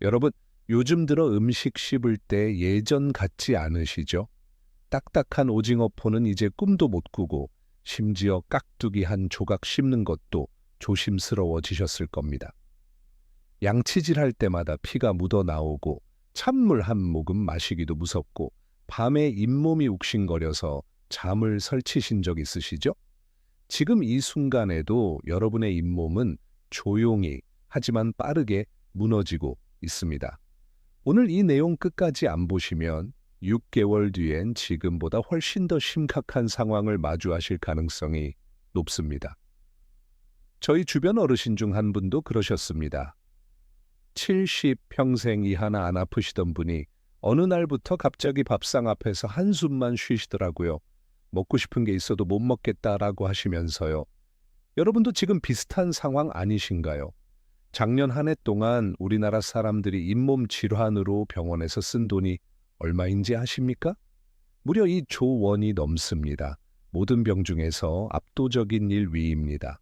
여러분, 요즘 들어 음식 씹을 때 예전 같지 않으시죠? 딱딱한 오징어포는 이제 꿈도 못 꾸고 심지어 깍두기 한 조각 씹는 것도 조심스러워지셨을 겁니다. 양치질 할 때마다 피가 묻어 나오고 찬물 한 모금 마시기도 무섭고 밤에 잇몸이 욱신거려서 잠을 설치신 적 있으시죠? 지금 이 순간에도 여러분의 잇몸은 조용히 하지만 빠르게 무너지고 있습니다. 오늘 이 내용 끝까지 안 보시면 6개월 뒤엔 지금보다 훨씬 더 심각한 상황을 마주하실 가능성이 높습니다. 저희 주변 어르신 중 한 분도 그러셨습니다. 70 평생 이 하나 안 아프시던 분이 어느 날부터 갑자기 밥상 앞에서 한숨만 쉬시더라고요. 먹고 싶은 게 있어도 못 먹겠다라고 하시면서요. 여러분도 지금 비슷한 상황 아니신가요? 작년 한 해 동안 우리나라 사람들이 잇몸 질환으로 병원에서 쓴 돈이 얼마인지 아십니까? 무려 2조 원이 넘습니다. 모든 병 중에서 압도적인 1위입니다.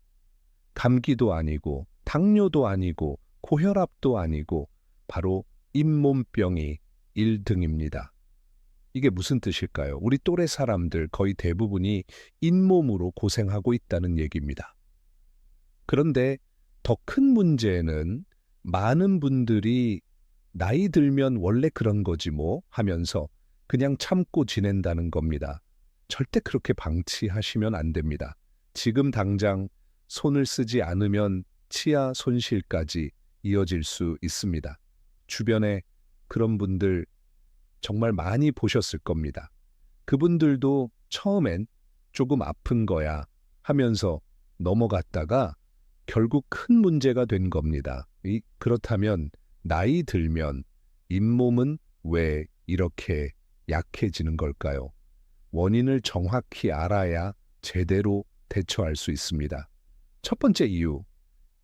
감기도 아니고 당뇨도 아니고 고혈압도 아니고 바로 잇몸병이 1등입니다. 이게 무슨 뜻일까요? 우리 또래 사람들 거의 대부분이 잇몸으로 고생하고 있다는 얘기입니다. 그런데 더 큰 문제는 많은 분들이 나이 들면 원래 그런 거지 뭐 하면서 그냥 참고 지낸다는 겁니다. 절대 그렇게 방치하시면 안 됩니다. 지금 당장 손을 쓰지 않으면 치아 손실까지 이어질 수 있습니다. 주변에 그런 분들 정말 많이 보셨을 겁니다. 그분들도 처음엔 조금 아픈 거야 하면서 넘어갔다가 결국 큰 문제가 된 겁니다. 그렇다면 나이 들면 잇몸은 왜 이렇게 약해지는 걸까요? 원인을 정확히 알아야 제대로 대처할 수 있습니다. 첫 번째 이유,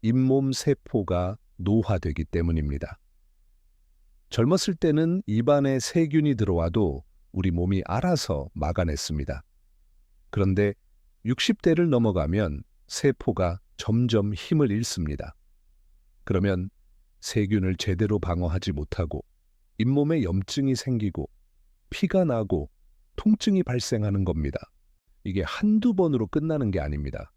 잇몸 세포가 노화되기 때문입니다. 젊었을 때는 입안에 세균이 들어와도 우리 몸이 알아서 막아냈습니다. 그런데 60대를 넘어가면 세포가 점점 힘을 잃습니다. 그러면 세균을 제대로 방어하지 못하고 잇몸에 염증이 생기고 피가 나고 통증이 발생하는 겁니다. 이게 한두 번으로 끝나는 게 아닙니다.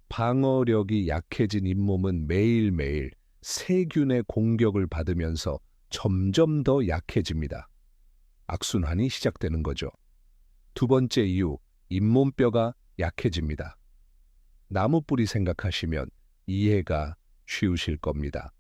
방어력이 약해진 잇몸은 매일매일 세균의 공격을 받으면서 점점 더 약해집니다. 악순환이 시작되는 거죠. 두 번째 이유, 잇몸뼈가 약해집니다. 나무 뿌리 생각하시면 이해가 쉬우실 겁니다.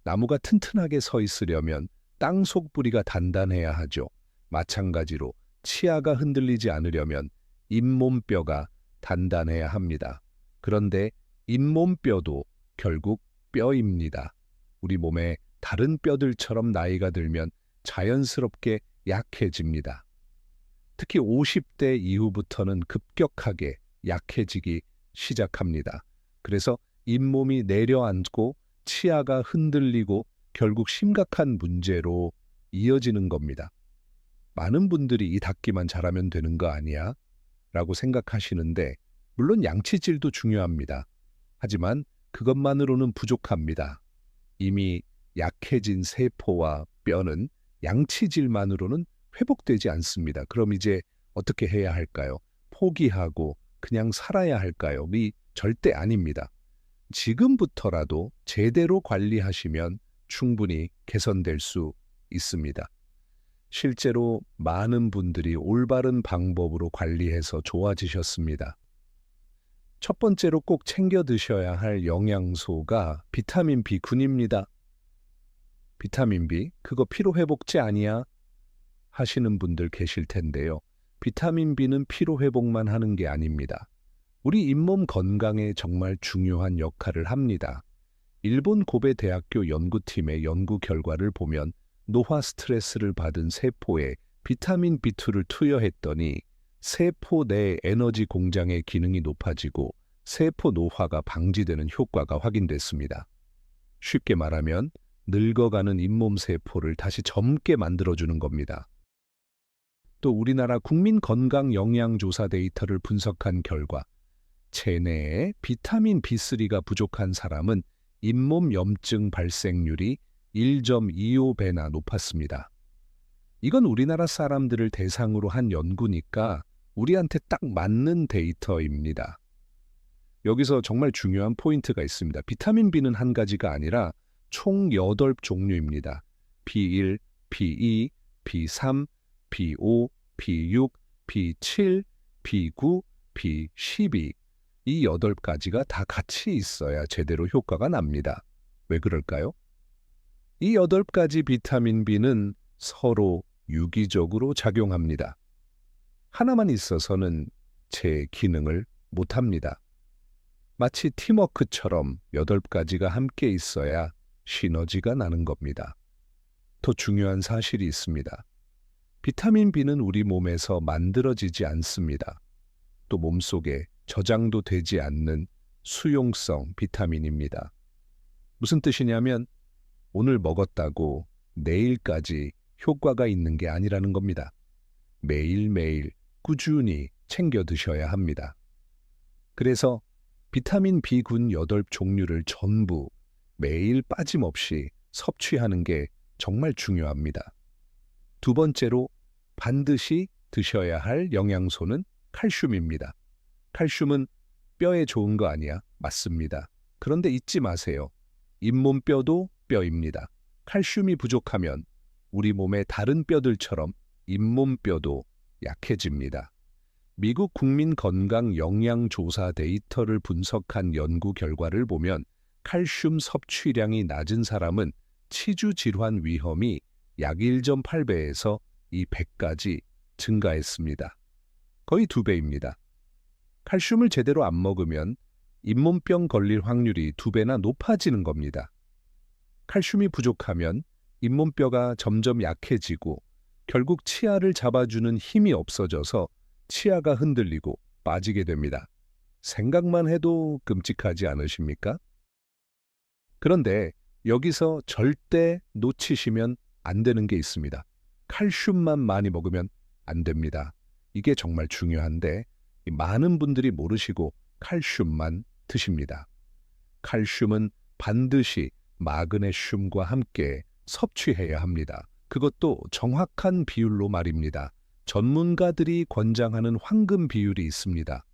나무가 튼튼하게 서 있으려면 땅속 뿌리가 단단해야 하죠. 마찬가지로 치아가 흔들리지 않으려면 잇몸뼈가 단단해야 합니다. 그런데 잇몸뼈도 결국 뼈입니다. 우리 몸의 다른 뼈들처럼 나이가 들면 자연스럽게 약해집니다. 특히 50대 이후부터는 급격하게 약해지기 시작합니다. 그래서 잇몸이 내려앉고 치아가 흔들리고 결국 심각한 문제로 이어지는 겁니다. 많은 분들이 이 닦기만 잘하면 되는 거 아니야? 라고 생각하시는데 물론 양치질도 중요합니다. 하지만 그것만으로는 부족합니다. 이미 약해진 세포와 뼈는 양치질만으로는 회복되지 않습니다. 그럼 이제 어떻게 해야 할까요? 포기하고 그냥 살아야 할까요? 절대 아닙니다. 지금부터라도 제대로 관리하시면 충분히 개선될 수 있습니다. 실제로 많은 분들이 올바른 방법으로 관리해서 좋아지셨습니다. 첫 번째로 꼭 챙겨 드셔야 할 영양소가 비타민 B군입니다. 비타민 B, 그거 피로회복제 아니야? 하시는 분들 계실 텐데요. 비타민 B는 피로회복만 하는 게 아닙니다. 우리 잇몸 건강에 정말 중요한 역할을 합니다. 일본 고베 대학교 연구팀의 연구 결과를 보면 노화 스트레스를 받은 세포에 비타민 B2를 투여했더니 세포 내 에너지 공장의 기능이 높아지고 세포 노화가 방지되는 효과가 확인됐습니다. 쉽게 말하면 늙어가는 잇몸 세포를 다시 젊게 만들어주는 겁니다. 또 우리나라 국민건강영양조사 데이터를 분석한 결과 체내에 비타민 B3가 부족한 사람은 잇몸 염증 발생률이 1.25배나 높았습니다. 이건 우리나라 사람들을 대상으로 한 연구니까 우리한테 딱 맞는 데이터입니다. 여기서 정말 중요한 포인트가 있습니다. 비타민 B는 한 가지가 아니라 총 8종류입니다. B1, B2, B3, B5, B6, B7, B9, B12. 이 8가지가 다 같이 있어야 제대로 효과가 납니다. 왜 그럴까요? 이 8가지 비타민 B는 서로 유기적으로 작용합니다. 하나만 있어서는 제 기능을 못합니다. 마치 팀워크처럼 8가지가 함께 있어야 시너지가 나는 겁니다. 더 중요한 사실이 있습니다. 비타민 B는 우리 몸에서 만들어지지 않습니다. 또 몸속에 저장도 되지 않는 수용성 비타민입니다. 무슨 뜻이냐면 오늘 먹었다고 내일까지 효과가 있는 게 아니라는 겁니다. 매일매일 꾸준히 챙겨 드셔야 합니다. 그래서 비타민 B군 8종류를 전부 매일 빠짐없이 섭취하는 게 정말 중요합니다. 두 번째로 반드시 드셔야 할 영양소는 칼슘입니다. 칼슘은 뼈에 좋은 거 아니야? 맞습니다. 그런데 잊지 마세요. 잇몸뼈도 뼈입니다. 칼슘이 부족하면 우리 몸의 다른 뼈들처럼 잇몸뼈도 약해집니다. 미국 국민건강영양조사 데이터를 분석한 연구 결과를 보면 칼슘 섭취량이 낮은 사람은 치주 질환 위험이 약 1.8배에서 이 100까지 증가했습니다. 거의 2배입니다. 칼슘을 제대로 안 먹으면 잇몸병 걸릴 확률이 2배나 높아지는 겁니다. 칼슘이 부족하면 잇몸뼈가 점점 약해지고 결국 치아를 잡아주는 힘이 없어져서 치아가 흔들리고 빠지게 됩니다. 생각만 해도 끔찍하지 않으십니까? 그런데 여기서 절대 놓치시면 안 되는 게 있습니다. 칼슘만 많이 먹으면 안 됩니다. 이게 정말 중요한데 많은 분들이 모르시고 칼슘만 드십니다. 칼슘은 반드시 마그네슘과 함께 섭취해야 합니다. 그것도 정확한 비율로 말입니다. 전문가들이 권장하는 황금 비율이 있습니다.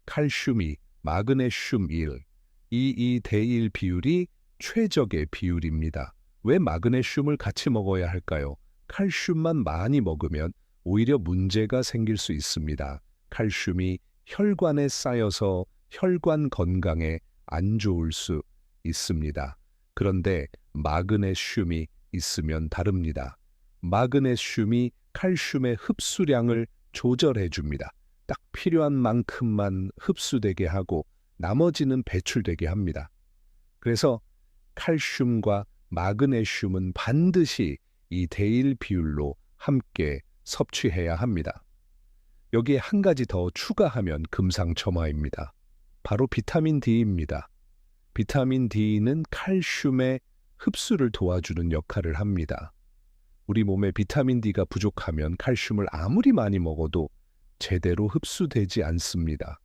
칼슘이 마그네슘 1, 2:1 비율이 최적의 비율입니다. 왜 마그네슘을 같이 먹어야 할까요? 칼슘만 많이 먹으면 오히려 문제가 생길 수 있습니다. 칼슘이 혈관에 쌓여서 혈관 건강에 안 좋을 수 있습니다. 그런데 마그네슘이 있으면 다릅니다. 마그네슘이 칼슘의 흡수량을 조절해 줍니다. 딱 필요한 만큼만 흡수되게 하고 나머지는 배출되게 합니다. 그래서 칼슘과 마그네슘은 반드시 2:1 비율로 함께 섭취해야 합니다. 여기에 한 가지 더 추가하면 금상첨화입니다. 바로 비타민 D입니다. 비타민 D는 칼슘의 흡수를 도와주는 역할을 합니다. 우리 몸에 비타민 D가 부족하면 칼슘을 아무리 많이 먹어도 제대로 흡수되지 않습니다.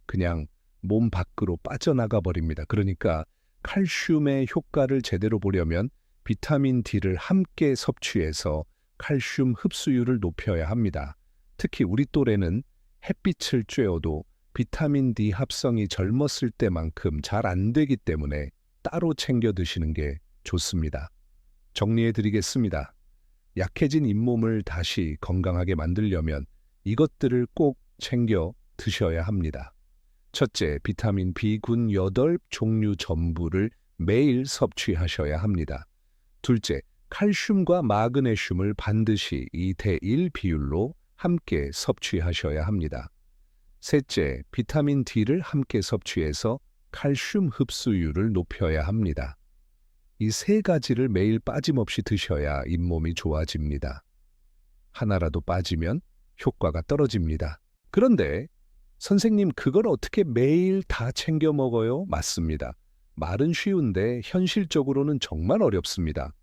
그냥 몸 밖으로 빠져나가 버립니다. 그러니까 칼슘의 효과를 제대로 보려면 비타민 D를 함께 섭취해서 칼슘 흡수율을 높여야 합니다. 특히 우리 또래는 햇빛을 쬐어도 비타민 D 합성이 젊었을 때만큼 잘 안 되기 때문에 따로 챙겨 드시는 게 좋습니다. 정리해 드리겠습니다. 약해진 잇몸을 다시 건강하게 만들려면 이것들을 꼭 챙겨 드셔야 합니다. 첫째, 비타민 B군 8종류 전부를 매일 섭취하셔야 합니다. 둘째, 칼슘과 마그네슘을 반드시 2:1 비율로 함께 섭취하셔야 합니다. 셋째, 비타민 D를 함께 섭취해서 칼슘 흡수율을 높여야 합니다. 이 3가지를 매일 빠짐없이 드셔야 잇몸이 좋아집니다. 하나라도 빠지면 효과가 떨어집니다. 그런데 선생님, 그걸 어떻게 매일 다 챙겨 먹어요? 맞습니다. 말은 쉬운데 현실적으로는 정말 어렵습니다.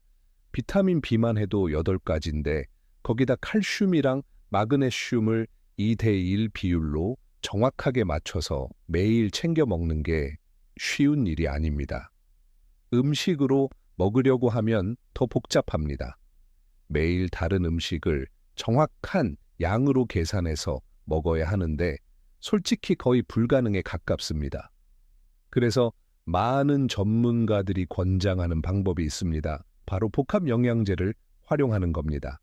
비타민 B만 해도 8가지인데 거기다 칼슘이랑 마그네슘을 2:1 비율로 정확하게 맞춰서 매일 챙겨 먹는 게 쉬운 일이 아닙니다. 음식으로 먹으려고 하면 더 복잡합니다. 매일 다른 음식을 정확한 양으로 계산해서 먹어야 하는데 솔직히 거의 불가능에 가깝습니다. 그래서 많은 전문가들이 권장하는 방법이 있습니다. 바로 복합 영양제를 활용하는 겁니다.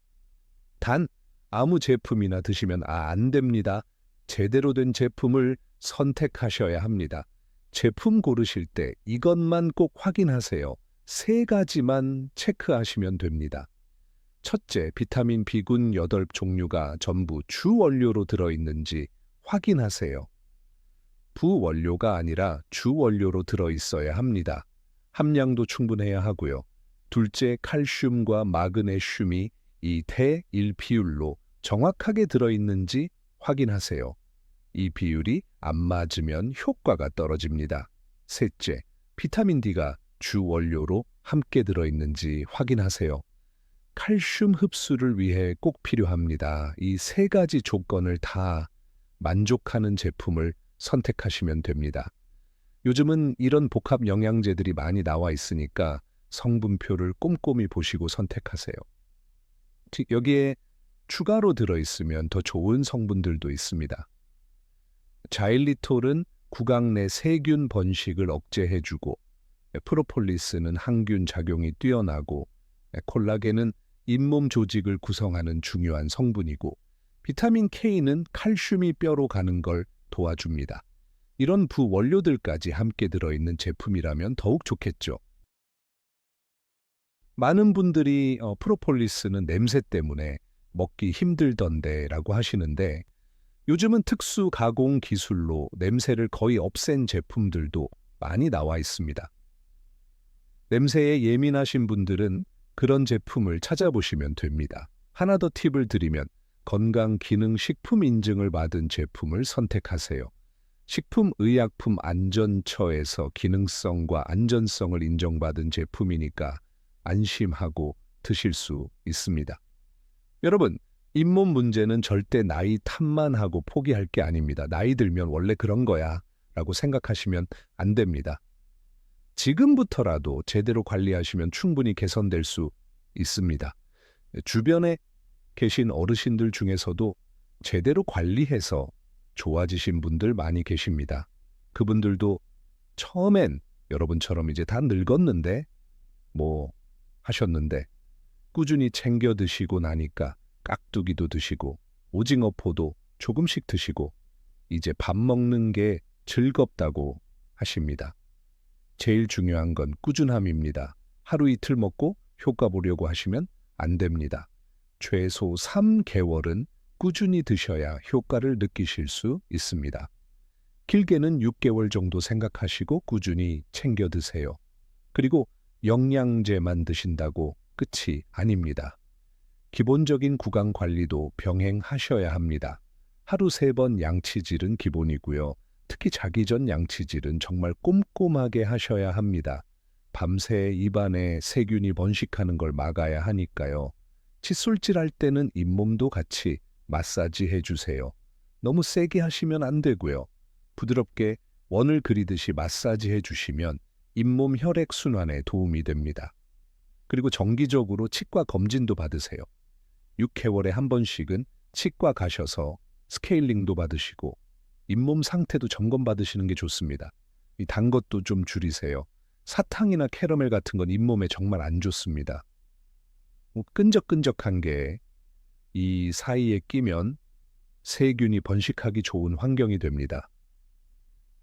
단, 아무 제품이나 드시면 안 됩니다. 제대로 된 제품을 선택하셔야 합니다. 제품 고르실 때 이것만 꼭 확인하세요. 세 가지만 체크하시면 됩니다. 첫째, 비타민 B군 8종류가 전부 주원료로 들어있는지 확인하세요. 부원료가 아니라 주원료로 들어있어야 합니다. 함량도 충분해야 하고요. 둘째, 칼슘과 마그네슘이 이 대1 비율로 정확하게 들어있는지 확인하세요. 이 비율이 안 맞으면 효과가 떨어집니다. 셋째, 비타민 D가 주원료로 함께 들어있는지 확인하세요. 칼슘 흡수를 위해 꼭 필요합니다. 이 세 가지 조건을 다 만족하는 제품을 선택하시면 됩니다. 요즘은 이런 복합 영양제들이 많이 나와 있으니까 성분표를 꼼꼼히 보시고 선택하세요. 여기에 추가로 들어있으면 더 좋은 성분들도 있습니다. 자일리톨은 구강 내 세균 번식을 억제해주고, 프로폴리스는 항균 작용이 뛰어나고, 콜라겐은 잇몸 조직을 구성하는 중요한 성분이고, 비타민 K는 칼슘이 뼈로 가는 걸 도와줍니다. 이런 부원료들까지 함께 들어있는 제품이라면 더욱 좋겠죠. 많은 분들이 프로폴리스는 냄새 때문에 먹기 힘들던데 라고 하시는데, 요즘은 특수 가공 기술로 냄새를 거의 없앤 제품들도 많이 나와 있습니다. 냄새에 예민하신 분들은 그런 제품을 찾아보시면 됩니다. 하나 더 팁을 드리면 건강기능식품 인증을 받은 제품을 선택하세요. 식품의약품안전처에서 기능성과 안전성을 인정받은 제품이니까 안심하고 드실 수 있습니다. 여러분, 잇몸 문제는 절대 나이 탓만 하고 포기할 게 아닙니다. 나이 들면 원래 그런 거야 라고 생각하시면 안 됩니다. 지금부터라도 제대로 관리하시면 충분히 개선될 수 있습니다. 주변에 계신 어르신들 중에서도 제대로 관리해서 좋아지신 분들 많이 계십니다. 그분들도 처음엔 여러분처럼 이제 다 늙었는데 뭐 하셨는데 꾸준히 챙겨 드시고 나니까 깍두기도 드시고 오징어포도 조금씩 드시고 이제 밥 먹는 게 즐겁다고 하십니다. 제일 중요한 건 꾸준함입니다. 하루 이틀 먹고 효과 보려고 하시면 안 됩니다. 최소 3개월은 꾸준히 드셔야 효과를 느끼실 수 있습니다. 길게는 6개월 정도 생각하시고 꾸준히 챙겨 드세요. 그리고 영양제만 드신다고 끝이 아닙니다. 기본적인 구강 관리도 병행하셔야 합니다. 하루 3번 양치질은 기본이고요. 특히 자기 전 양치질은 정말 꼼꼼하게 하셔야 합니다. 밤새 입안에 세균이 번식하는 걸 막아야 하니까요. 칫솔질할 때는 잇몸도 같이 마사지 해주세요. 너무 세게 하시면 안 되고요. 부드럽게 원을 그리듯이 마사지 해주시면 잇몸 혈액순환에 도움이 됩니다. 그리고 정기적으로 치과 검진도 받으세요. 6개월에 한 번씩은 치과 가셔서 스케일링도 받으시고 잇몸 상태도 점검받으시는 게 좋습니다. 이 단 것도 좀 줄이세요. 사탕이나 캐러멜 같은 건 잇몸에 정말 안 좋습니다. 끈적끈적한 게 이 사이에 끼면 세균이 번식하기 좋은 환경이 됩니다.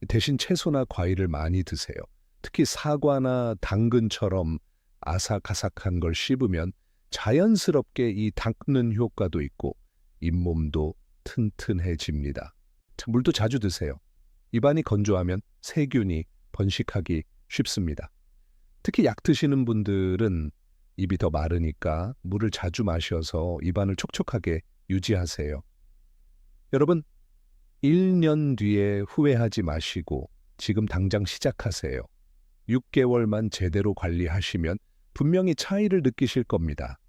대신 채소나 과일을 많이 드세요. 특히 사과나 당근처럼 아삭아삭한 걸 씹으면 자연스럽게 이 닦는 효과도 있고 잇몸도 튼튼해집니다. 물도 자주 드세요. 입안이 건조하면 세균이 번식하기 쉽습니다. 특히 약 드시는 분들은 입이 더 마르니까 물을 자주 마셔서 입안을 촉촉하게 유지하세요. 여러분, 1년 뒤에 후회하지 마시고 지금 당장 시작하세요. 6개월만 제대로 관리하시면 분명히 차이를 느끼실 겁니다.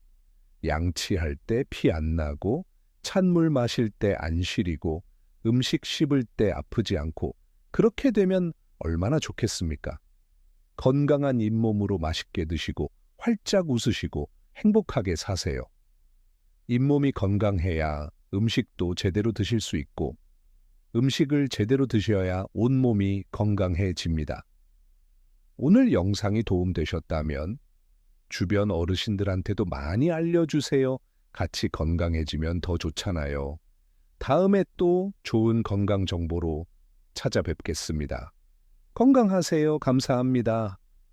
양치할 때 피 안 나고 찬물 마실 때 안 시리고 음식 씹을 때 아프지 않고 그렇게 되면 얼마나 좋겠습니까? 건강한 잇몸으로 맛있게 드시고 활짝 웃으시고 행복하게 사세요. 잇몸이 건강해야 음식도 제대로 드실 수 있고 음식을 제대로 드셔야 온몸이 건강해집니다. 오늘 영상이 도움되셨다면 주변 어르신들한테도 많이 알려주세요. 같이 건강해지면 더 좋잖아요. 다음에 또 좋은 건강 정보로 찾아뵙겠습니다. 건강하세요. 감사합니다.